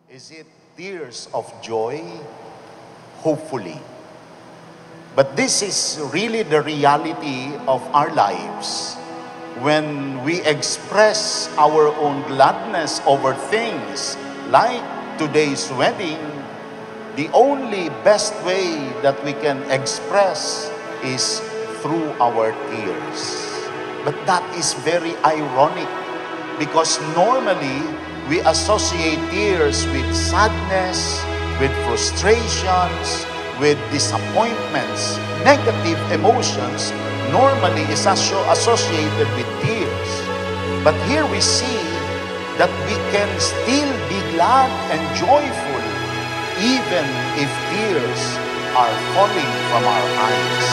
Is it tears of joy? Hopefully. But this is really the reality of our lives. When we express our own gladness over things like today's wedding, the only best way that we can express is through our tears. But that is very ironic because normally we associate tears with sadness, with frustrations, with disappointments. Negative emotions normally is associated with tears. But here we see that we can still be glad and joyful even if tears are falling from our eyes.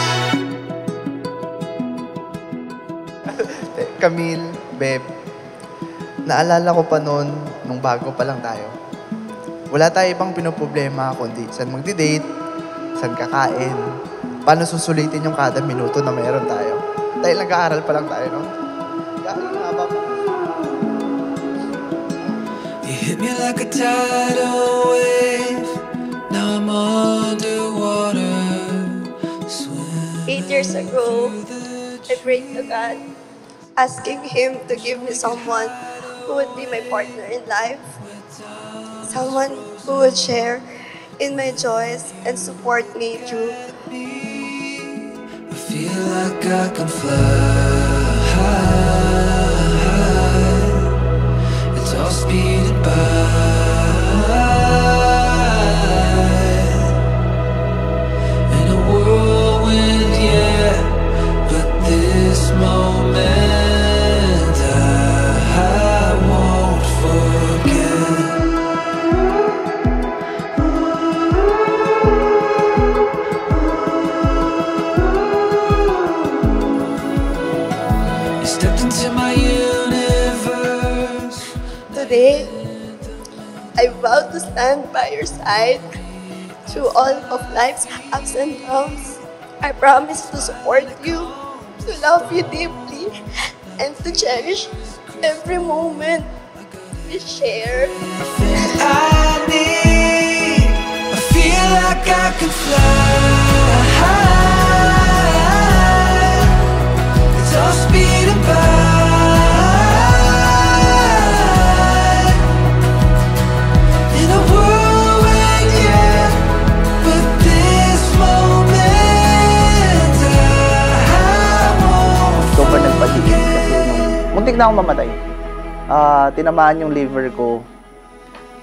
Camille, Beb, naalala ko pa noon, nung bago pa lang tayo. Wala tayo ibang pinoproblema kundi saan magdi-date, saan kakain, paano susulitin yung kada minuto na mayroon tayo. Dahil nag-aaral pa lang tayo, no? You hit me like a tidal wave, now I'm underwater. 8 years ago, I prayed to God, asking Him to give me someone who would be my partner in life. Someone who would share in my joys and support me through. I feel like I can fly. It's all speeding by. In a whirlwind, yeah. But this moment I won't forget. You stepped into my universe. Today, I vow to stand by your side through all of life's ups and downs. I promise to support you, to love you deeply, and to cherish every moment we share. I need, I feel like I can fly. It's all speeding by. In a whirlwind, yeah. But this moment I won't Super nagpatigil kasi muntik na akong mamatay. Tinamaan yung liver ko.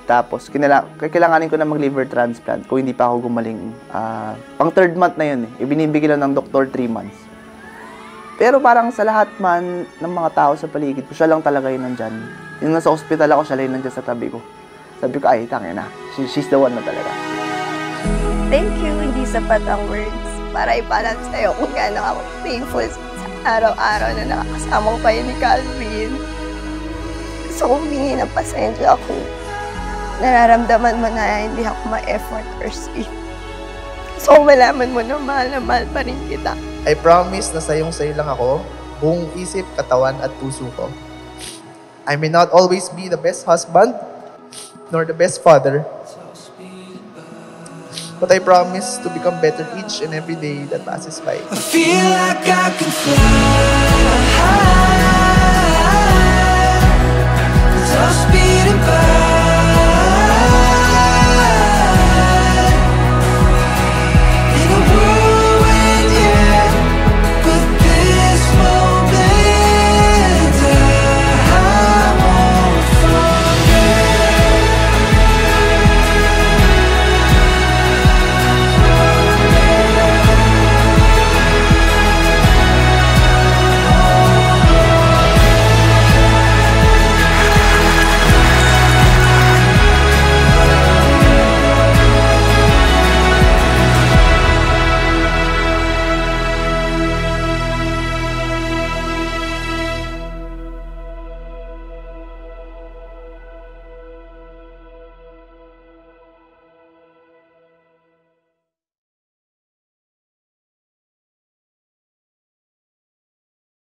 Tapos, kailanganin ko na mag-liver transplant kung hindi pa ako gumaling. Pang 3rd month na yun eh. Ibinibigay lang ng doktor 3 months. Pero parang sa lahat man ng mga tao sa paligid ko, siya lang talaga yun nandyan. Yung nasa hospital ako, siya lang yun nandyan sa tabi ko. Sabi ko, ay, tangin na. She's the one na talaga. Thank you, hindi sapat ang words para i-balance sa'yo kung gaano ako thankful sa araw-araw na nakakasama ko kayo ni Calvin. Gusto kong humingi ng pasensya kung nararamdaman mo na hindi ako ma-effort or sweet. Gusto kong malaman mo na mahal pa rin kita. I promise na sayong-sayo lang ako, buong isip, katawan at puso ko. I may not always be the best husband, nor the best father, but I promise to become better each and every day that passes by. I feel like I can fly.